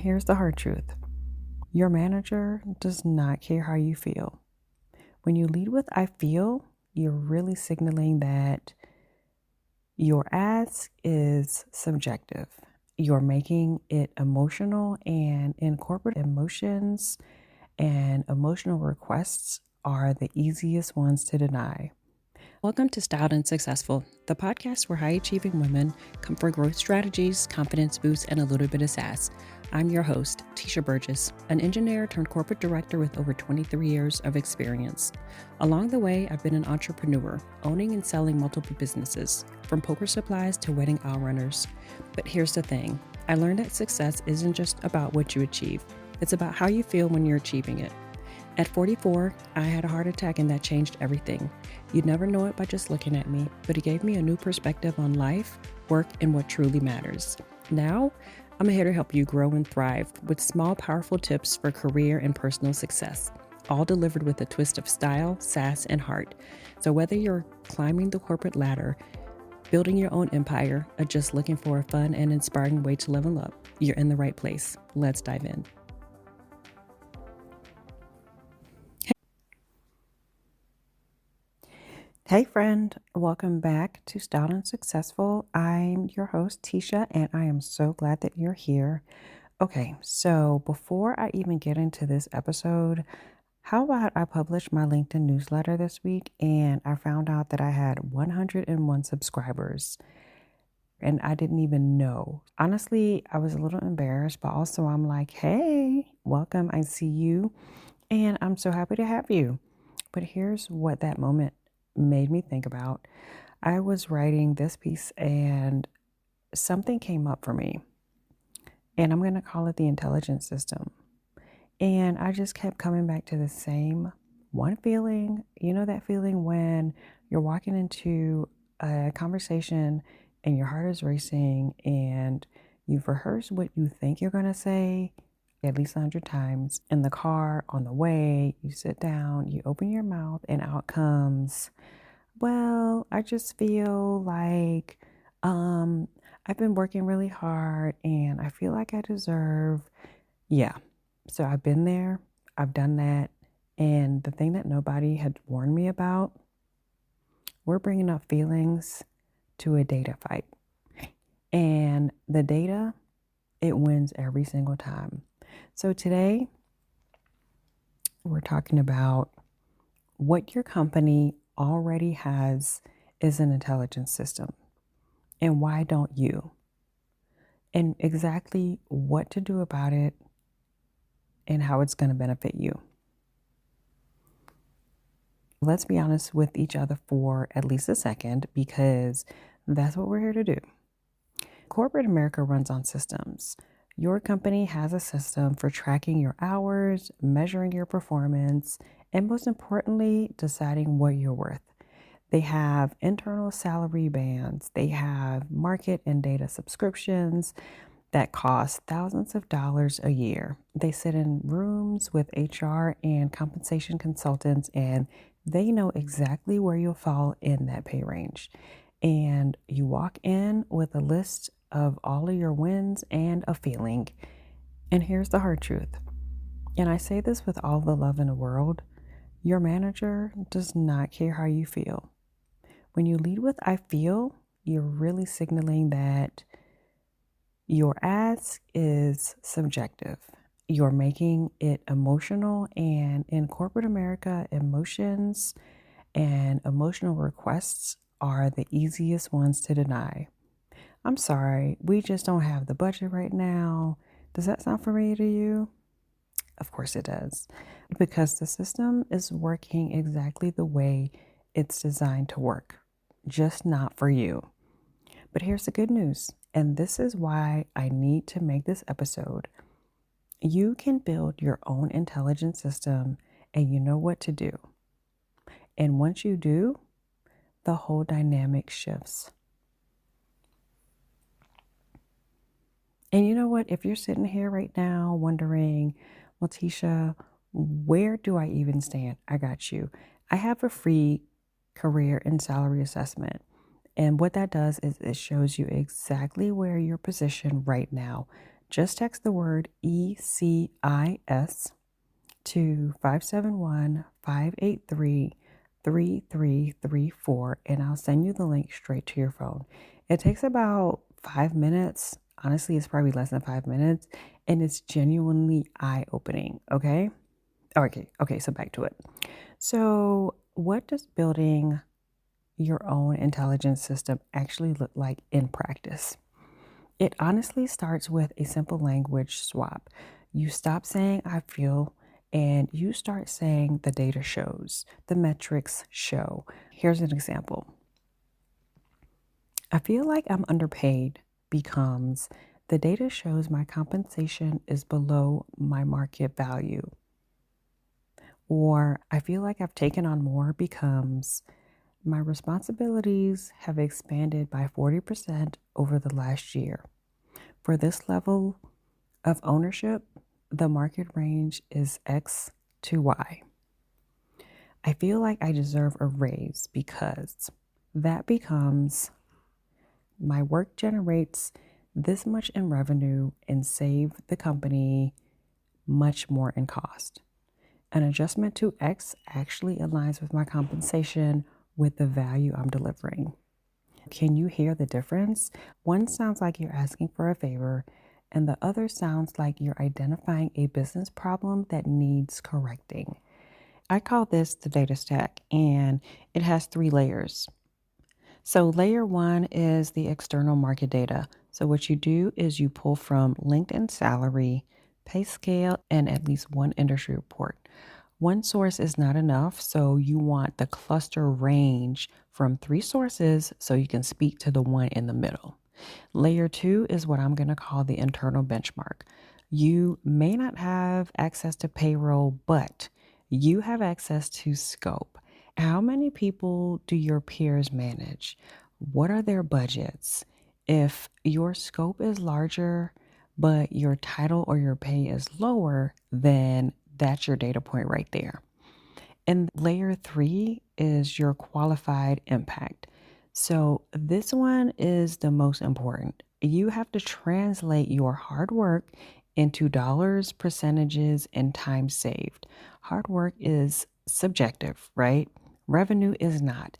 Here's the hard truth. Your manager does not care how you feel. When you lead with I feel, you're really signaling that your ask is subjective. You're making it emotional, and in corporate, emotions and emotional requests are the easiest ones to deny. Welcome to Styled and Successful, the podcast where high achieving women come for growth strategies, confidence boosts, and a little bit of sass. I'm your host, Tisha Burgess, an engineer turned corporate director with over 23 years of experience. Along the way, I've been an entrepreneur, owning and selling multiple businesses, from poker supplies to wedding aisle runners. But here's the thing, I learned that success isn't just about what you achieve, it's about how you feel when you're achieving it. At 44, I had a heart attack and that changed everything. You'd never know it by just looking at me, but it gave me a new perspective on life, work, and what truly matters. Now, I'm here to help you grow and thrive with small, powerful tips for career and personal success, all delivered with a twist of style, sass, and heart. So whether you're climbing the corporate ladder, building your own empire, or just looking for a fun and inspiring way to level up, you're in the right place. Let's dive in. Hey friend, welcome back to Styled and Successful. I'm your host, Tisha, and I am so glad that you're here. Okay, so before I even get into this episode, how about I published my LinkedIn newsletter this week and I found out that I had 101 subscribers and I didn't even know. Honestly, I was a little embarrassed, but also I'm like, hey, welcome, I see you, and I'm so happy to have you. But here's what that moment made me think about. I was writing this piece and something came up for me, and I'm going to call it the intelligence system. And I just kept coming back to the same one feeling. You know, that feeling when you're walking into a conversation and your heart is racing and you've rehearsed what you think you're going to say at least 100 times. In the car, on the way, you sit down, you open your mouth, and out comes, well, I just feel like I've been working really hard and I feel like I deserve. Yeah. So I've been there, I've done that. And the thing that nobody had warned me about, we're bringing up feelings to a data fight. And the data, it wins every single time. So today, we're talking about what your company already has is an intelligence system. And why don't you? And exactly what to do about it and how it's going to benefit you. Let's be honest with each other for at least a second because that's what we're here to do. Corporate America runs on systems. Your company has a system for tracking your hours, measuring your performance, and most importantly, deciding what you're worth. They have internal salary bands. They have market and data subscriptions that cost thousands of dollars a year. They sit in rooms with HR and compensation consultants, and they know exactly where you'll fall in that pay range. And you walk in with a list of all of your wins and a feeling. And here's the hard truth. And I say this with all the love in the world. Your manager does not care how you feel. When you lead with I feel, you're really signaling that your ask is subjective. You're making it emotional, and in corporate America, emotions and emotional requests are the easiest ones to deny. I'm sorry, we just don't have the budget right now. Does that sound familiar to you? Of course it does, because the system is working exactly the way it's designed to work, just not for you. But here's the good news, and this is why I need to make this episode. You can build your own intelligence system, and you know what to do. And once you do, the whole dynamic shifts. And you know what? If you're sitting here right now wondering, well, Tisha, where do I even stand? I got you. I have a free career and salary assessment. And what that does is it shows you exactly where you're positioned right now, Just text the word ECIS to 571-583-3334, and I'll send you the link straight to your phone. It takes about 5 minutes. Honestly, it's probably less than 5 minutes, and it's genuinely eye-opening, okay? Okay, so back to it. So what does building your own intelligence system actually look like in practice? It honestly starts with a simple language swap. You stop saying I feel and you start saying the data shows, the metrics show. Here's an example. I feel like I'm underpaid becomes the data shows my compensation is below my market value. Or I feel like I've taken on more becomes my responsibilities have expanded by 40% over the last year. For this level of ownership, the market range is X to Y. I feel like I deserve a raise because that becomes my work generates this much in revenue and save the company much more in cost. An adjustment to X actually aligns with my compensation with the value I'm delivering. Can you hear the difference? One sounds like you're asking for a favor, and the other sounds like you're identifying a business problem that needs correcting. I call this the data stack, and it has 3 layers. So, layer one is the external market data. So, what you do is you pull from LinkedIn salary, pay scale, and at least one industry report. One source is not enough, so you want the cluster range from 3 sources so you can speak to the one in the middle. Layer two is what I'm going to call the internal benchmark. You may not have access to payroll, but you have access to scope. How many people do your peers manage? What are their budgets? If your scope is larger, but your title or your pay is lower, then that's your data point right there. And layer three is your qualified impact. So this one is the most important. You have to translate your hard work into dollars, percentages, and time saved. Hard work is subjective, right? Revenue is not.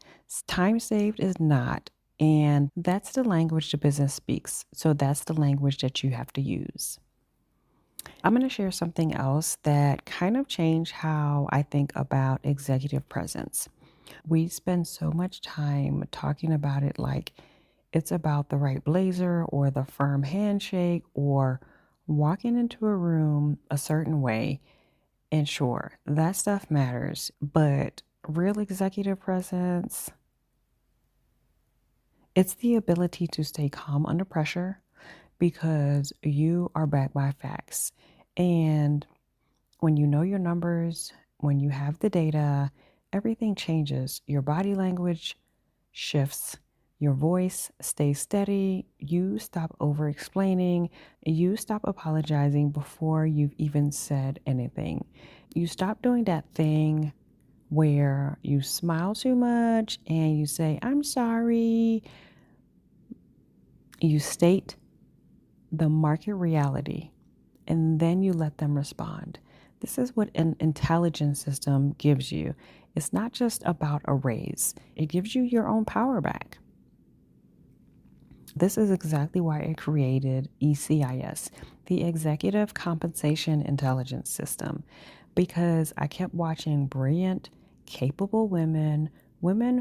Time saved is not. And that's the language the business speaks. So that's the language that you have to use. I'm going to share something else that kind of changed how I think about executive presence. We spend so much time talking about it like it's about the right blazer or the firm handshake or walking into a room a certain way. And sure, that stuff matters, but real executive presence, it's the ability to stay calm under pressure because you are backed by facts. And when you know your numbers, when you have the data, everything changes. Your body language shifts. Your voice stays steady. You stop over explaining. You stop apologizing before you've even said anything. You stop doing that thing where you smile too much and you say, I'm sorry. You state the market reality and then you let them respond. This is what an intelligence system gives you. It's not just about a raise, it gives you your own power back. This is exactly why I created ECIS, the Executive Compensation Intelligence System, because I kept watching brilliant, capable women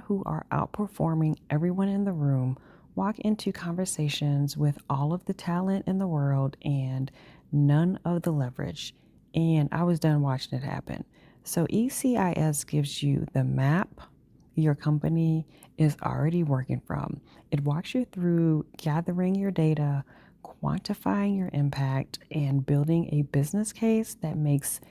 who are outperforming everyone in the room, walk into conversations with all of the talent in the world and none of the leverage. And I was done watching it happen. So ECIS gives you the map your company is already working from. It walks you through gathering your data, quantifying your impact, and building a business case that makes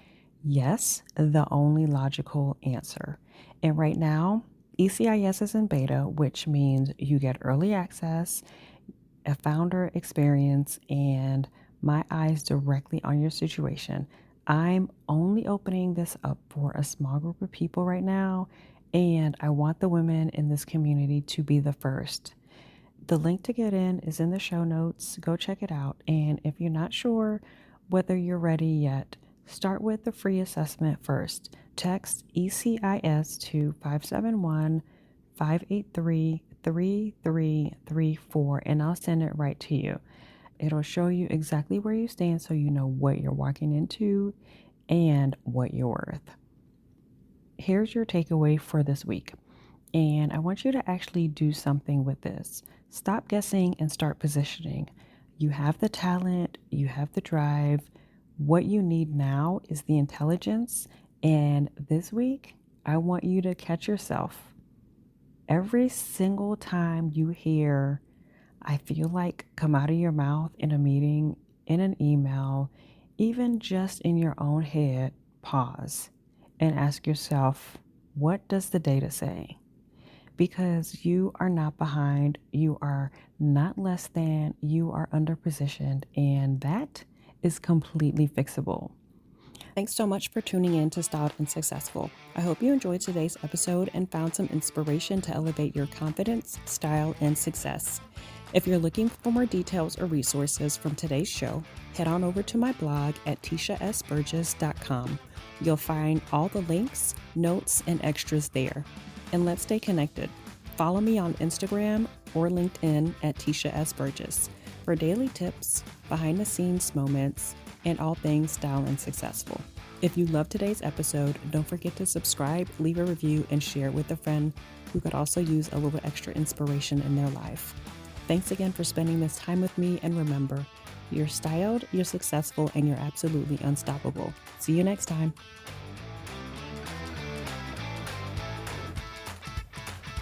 yes the only logical answer. And right now, ECIS is in beta, which means you get early access, a founder experience, and my eyes directly on your situation. I'm only opening this up for a small group of people right now, and I want the women in this community to be the first. The link to get in is in the show notes. Go check it out. And if you're not sure whether you're ready yet, start with the free assessment first. Text ECIS to 571-583-3334 and I'll send it right to you. It'll show you exactly where you stand so you know what you're walking into and what you're worth. Here's your takeaway for this week. And I want you to actually do something with this. Stop guessing and start positioning. You have the talent, you have the drive. What you need now is the intelligence. And this week, I want you to catch yourself. Every single time you hear, I feel like, come out of your mouth in a meeting, in an email, even just in your own head, pause and ask yourself, what does the data say? Because you are not behind, you are not less than, you are underpositioned, and that is completely fixable. Thanks so much for tuning in to Styled and Successful. I hope you enjoyed today's episode and found some inspiration to elevate your confidence, style, and success. If you're looking for more details or resources from today's show, head on over to my blog at TishaSBurgess.com. You'll find all the links, notes, and extras there. And let's stay connected. Follow me on Instagram or LinkedIn at Tisha S. Burgess for daily tips, behind the scenes moments, and all things style and successful. If you loved today's episode, don't forget to subscribe, leave a review, and share with a friend who could also use a little extra inspiration in their life. Thanks again for spending this time with me, and remember, you're styled, you're successful, and you're absolutely unstoppable. See you next time.